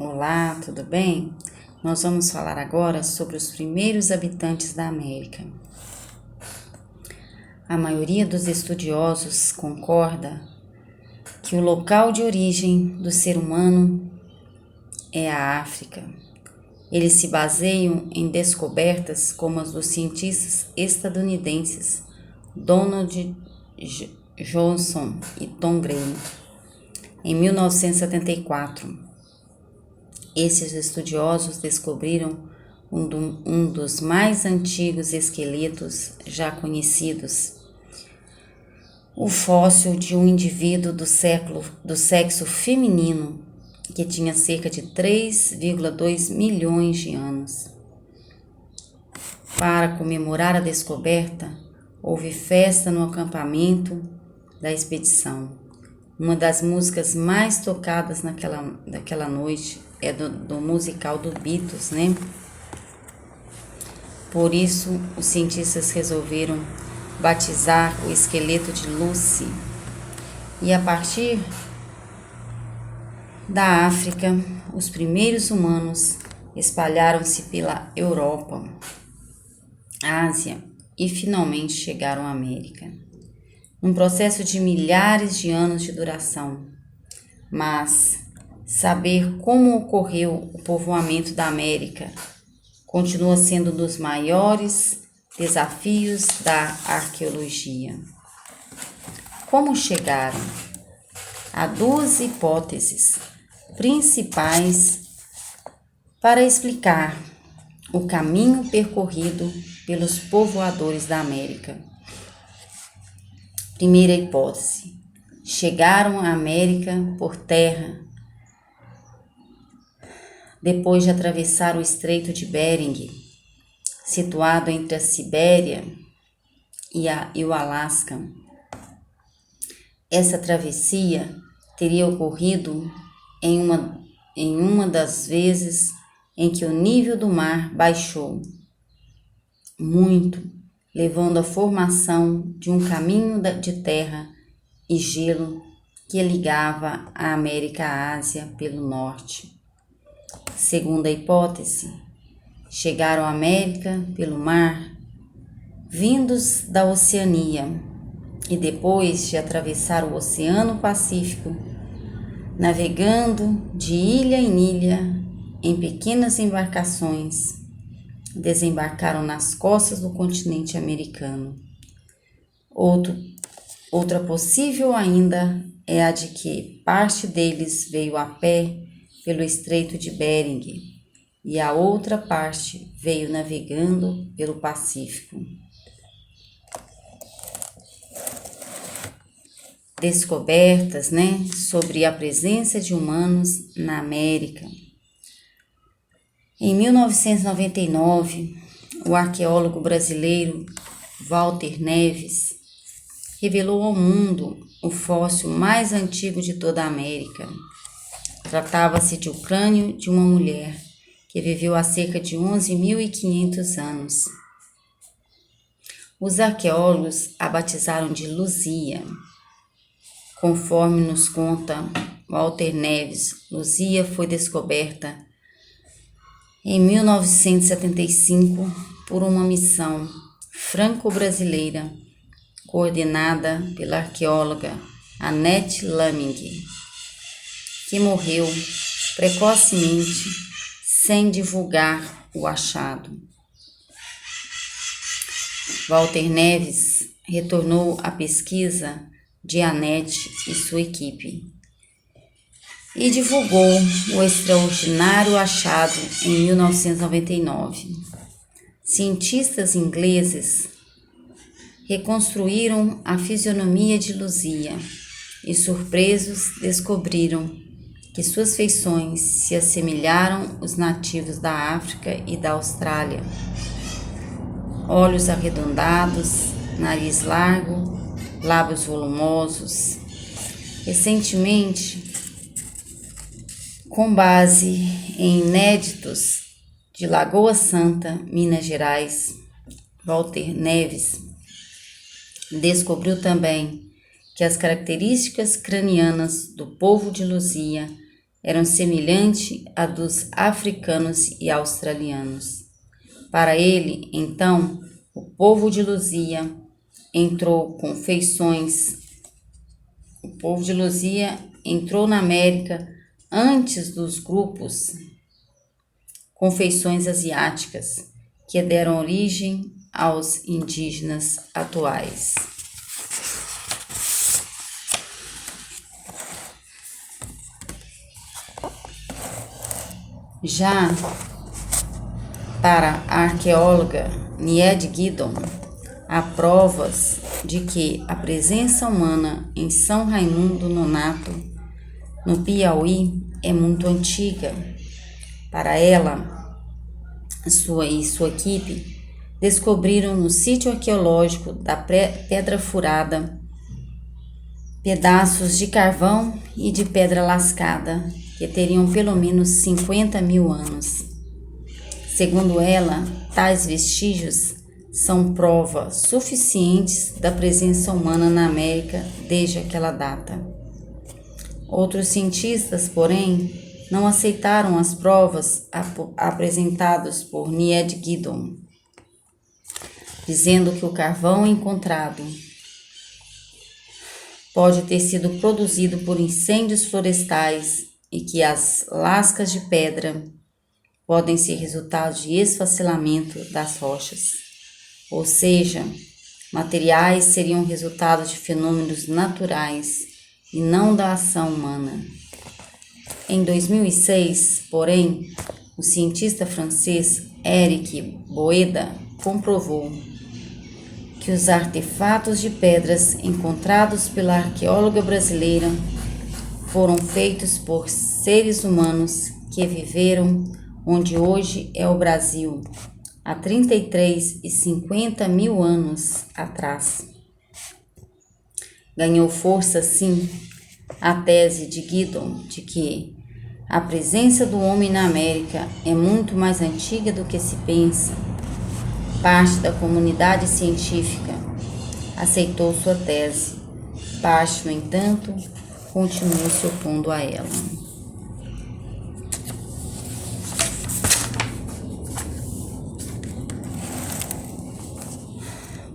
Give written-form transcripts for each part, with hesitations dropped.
Olá, tudo bem? Nós vamos falar agora sobre os primeiros habitantes da América. A maioria dos estudiosos concorda que o local de origem do ser humano é a África. Eles se baseiam em descobertas como as dos cientistas estadunidenses Donald Johnson e Tom Gray, em 1974. Esses estudiosos descobriram um dos mais antigos esqueletos já conhecidos, o fóssil de um indivíduo do sexo feminino que tinha cerca de 3,2 milhões de anos. Para comemorar a descoberta, houve festa no acampamento da expedição. Uma das músicas mais tocadas naquela noite é do musical do Beatles, né? Por isso, os cientistas resolveram batizar o esqueleto de Lucy. E a partir da África, os primeiros humanos espalharam-se pela Europa, Ásia e finalmente chegaram à América. Um processo de milhares de anos de duração. Mas saber como ocorreu o povoamento da América continua sendo um dos maiores desafios da arqueologia. Como chegaram? Há duas hipóteses principais para explicar o caminho percorrido pelos povoadores da América. Primeira hipótese: chegaram à América por terra, depois de atravessar o Estreito de Bering, situado entre a Sibéria e o Alasca. Essa travessia teria ocorrido em uma das vezes em que o nível do mar baixou muito, levando à formação de um caminho de terra e gelo que ligava a América à Ásia pelo norte. Segunda hipótese, chegaram à América pelo mar, vindos da Oceania, e depois de atravessar o Oceano Pacífico, navegando de ilha em ilha em pequenas embarcações, desembarcaram nas costas do continente americano. Outra possível ainda é a de que parte deles veio a pé pelo Estreito de Bering e a outra parte veio navegando pelo Pacífico. Descobertas, sobre a presença de humanos na América. Em 1999, o arqueólogo brasileiro Walter Neves revelou ao mundo o fóssil mais antigo de toda a América. Tratava-se de um crânio de uma mulher que viveu há cerca de 11.500 anos. Os arqueólogos a batizaram de Luzia. Conforme nos conta Walter Neves, Luzia foi descoberta em 1975 por uma missão franco-brasileira coordenada pela arqueóloga Annette Laming, que morreu precocemente sem divulgar o achado. Walter Neves retornou à pesquisa de Annette e sua equipe e divulgou o extraordinário achado em 1999. Cientistas ingleses reconstruíram a fisionomia de Luzia e, surpresos, descobriram que suas feições se assemelharam aos nativos da África e da Austrália. Olhos arredondados, nariz largo, lábios volumosos. Recentemente, com base em inéditos de Lagoa Santa, Minas Gerais, Walter Neves descobriu também que as características cranianas do povo de Luzia eram semelhantes à dos africanos e australianos. Para ele, então, o povo de Luzia entrou na América antes dos grupos confeições asiáticas que deram origem aos indígenas atuais. Já para a arqueóloga Nied Guidon, há provas de que a presença humana em São Raimundo Nonato, no Piauí, é muito antiga. Para ela, sua equipe descobriram no sítio arqueológico da Pedra Furada pedaços de carvão e de pedra lascada que teriam pelo menos 50 mil anos. Segundo ela, tais vestígios são prova suficientes da presença humana na América desde aquela data. Outros cientistas, porém, não aceitaram as provas apresentadas por Nied Guidon, dizendo que o carvão encontrado pode ter sido produzido por incêndios florestais e que as lascas de pedra podem ser resultado de esfacelamento das rochas, ou seja, materiais seriam resultado de fenômenos naturais e não da ação humana. Em 2006, porém, o cientista francês Eric Boeda comprovou que os artefatos de pedras encontrados pela arqueóloga brasileira foram feitos por seres humanos que viveram onde hoje é o Brasil, há 33 e 50 mil anos atrás. Ganhou força, sim, a tese de Guidon de que a presença do homem na América é muito mais antiga do que se pensa. Parte da comunidade científica aceitou sua tese, parte, no entanto, continuou se opondo a ela.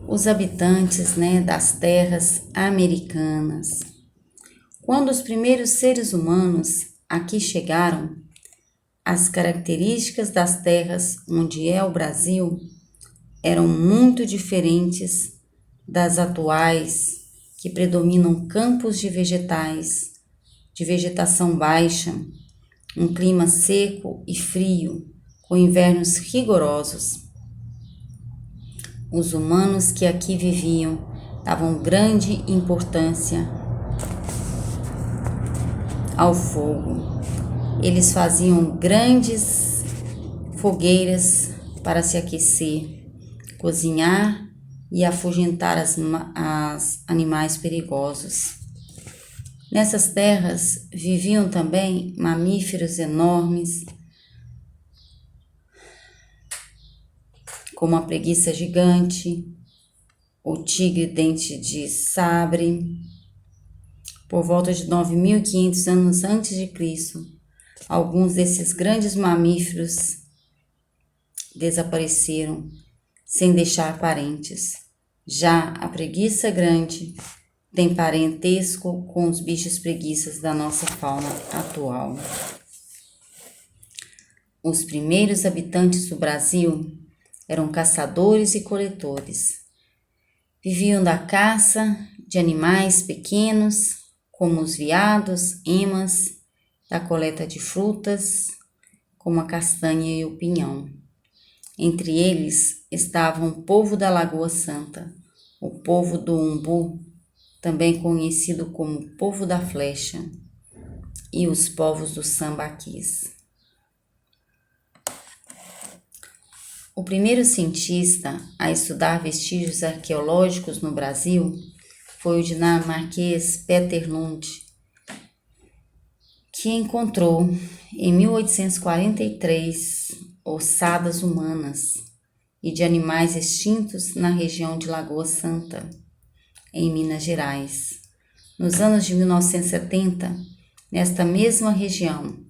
Os habitantes, das terras americanas. Quando os primeiros seres humanos aqui chegaram, as características das terras onde é o Brasil eram muito diferentes das atuais, que predominam campos de vegetais, de vegetação baixa, um clima seco e frio, com invernos rigorosos. Os humanos que aqui viviam davam grande importância ao fogo. Eles faziam grandes fogueiras para se aquecer, cozinhar e afugentar as animais perigosos. Nessas terras viviam também mamíferos enormes, como a preguiça gigante, o tigre dente de sabre. Por volta de 9.500 anos antes de Cristo, alguns desses grandes mamíferos desapareceram sem deixar parentes. Já a preguiça grande tem parentesco com os bichos preguiças da nossa fauna atual. Os primeiros habitantes do Brasil eram caçadores e coletores. Viviam da caça de animais pequenos, como os veados, emas, da coleta de frutas, como a castanha e o pinhão. Entre eles estavam o povo da Lagoa Santa, o povo do Umbu, também conhecido como povo da Flecha, e os povos dos Sambaquis. O primeiro cientista a estudar vestígios arqueológicos no Brasil foi o dinamarquês Peter Lund, que encontrou em 1843 ossadas humanas e de animais extintos na região de Lagoa Santa, em Minas Gerais. Nos anos de 1970, nesta mesma região,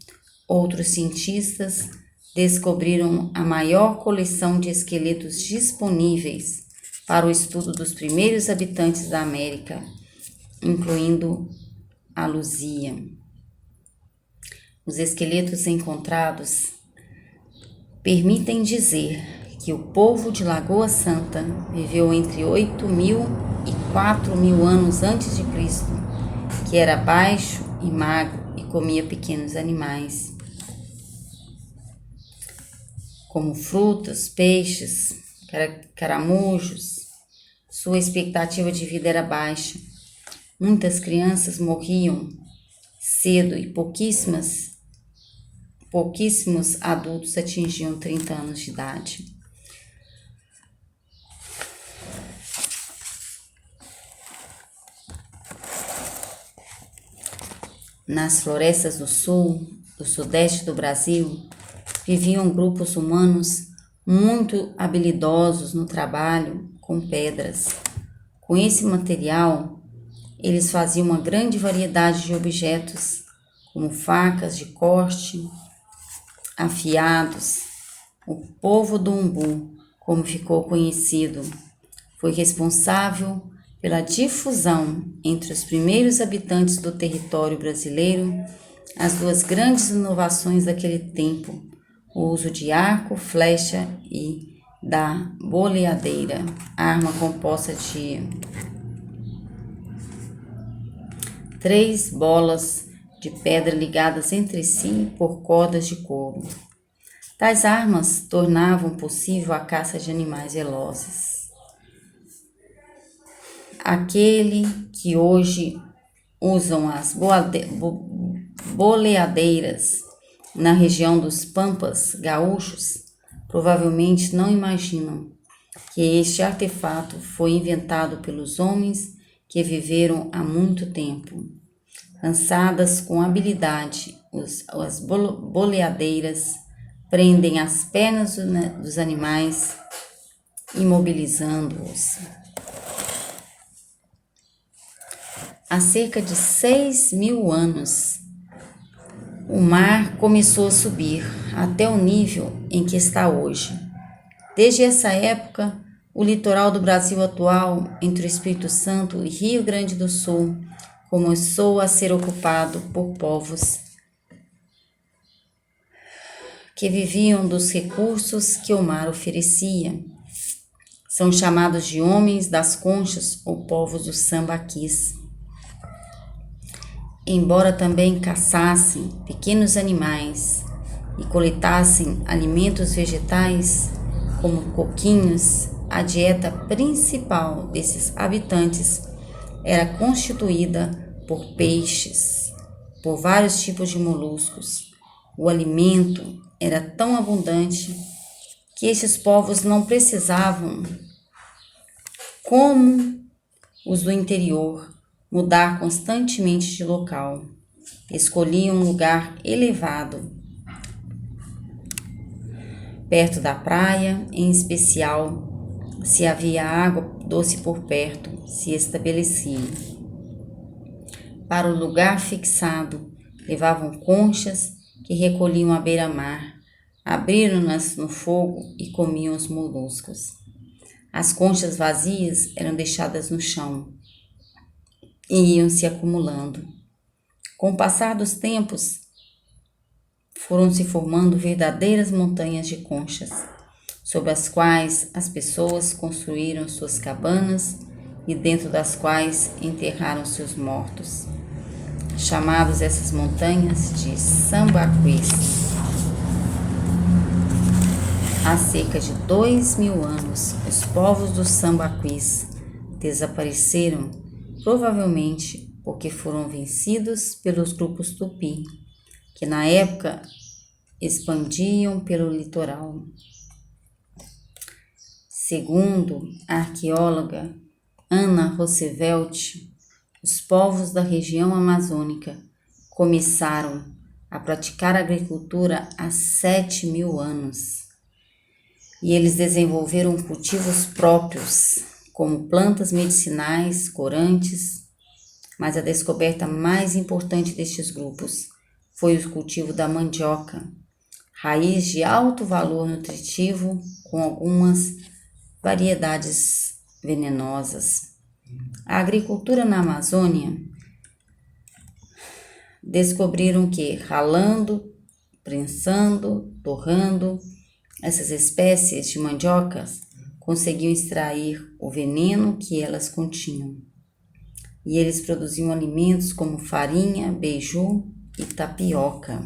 Outros cientistas descobriram a maior coleção de esqueletos disponíveis para o estudo dos primeiros habitantes da América, incluindo a Luzia. Os esqueletos encontrados permitem dizer que o povo de Lagoa Santa viveu entre 8.000 e 4.000 anos antes de Cristo, que era baixo e magro e comia pequenos animais, como frutas, peixes, caramujos. Sua expectativa de vida era baixa. Muitas crianças morriam cedo e pouquíssimos adultos atingiam 30 anos de idade. Nas florestas do sul, do sudeste do Brasil, viviam grupos humanos muito habilidosos no trabalho com pedras. Com esse material, eles faziam uma grande variedade de objetos, como facas de corte, afiados. O povo do Umbu, como ficou conhecido, foi responsável pela difusão entre os primeiros habitantes do território brasileiro as duas grandes inovações daquele tempo, o uso de arco, flecha e da boleadeira, arma composta de 3 bolas de pedra ligadas entre si por cordas de couro. Tais armas tornavam possível a caça de animais velozes. Aquele que hoje usam as boleadeiras na região dos Pampas gaúchos provavelmente não imaginam que este artefato foi inventado pelos homens que viveram há muito tempo. Lançadas com habilidade, as boleadeiras prendem as pernas dos animais, imobilizando-os. Há cerca de 6.000 anos, o mar começou a subir até o nível em que está hoje. Desde essa época, o litoral do Brasil atual, entre o Espírito Santo e Rio Grande do Sul, começou a ser ocupado por povos que viviam dos recursos que o mar oferecia. São chamados de homens das conchas ou povos dos sambaquis. Embora também caçassem pequenos animais e coletassem alimentos vegetais, como coquinhos, a dieta principal desses habitantes era constituída por peixes, por vários tipos de moluscos. O alimento era tão abundante que esses povos não precisavam, como os do interior, mudar constantemente de local. Escolhiam um lugar elevado, perto da praia, em especial, se havia água doce por perto, se estabeleciam. Para o lugar fixado, levavam conchas que recolhiam à beira-mar, abriram-nas no fogo e comiam os moluscos. As conchas vazias eram deixadas no chão e iam se acumulando. Com o passar dos tempos, foram se formando verdadeiras montanhas de conchas, sobre as quais as pessoas construíram suas cabanas e dentro das quais enterraram seus mortos, chamados essas montanhas de sambaquis. Há cerca de 2.000 anos, os povos dos sambaquis desapareceram, provavelmente porque foram vencidos pelos grupos tupi, que na época expandiam pelo litoral. Segundo a arqueóloga Ana Roosevelt, os povos da região amazônica começaram a praticar agricultura há 7.000 anos e eles desenvolveram cultivos próprios, como plantas medicinais, corantes, mas a descoberta mais importante destes grupos foi o cultivo da mandioca, raiz de alto valor nutritivo com algumas variedades venenosas. A agricultura na Amazônia descobriram que ralando, prensando, torrando essas espécies de mandiocas conseguiam extrair o veneno que elas continham. E eles produziam alimentos como farinha, beiju e tapioca.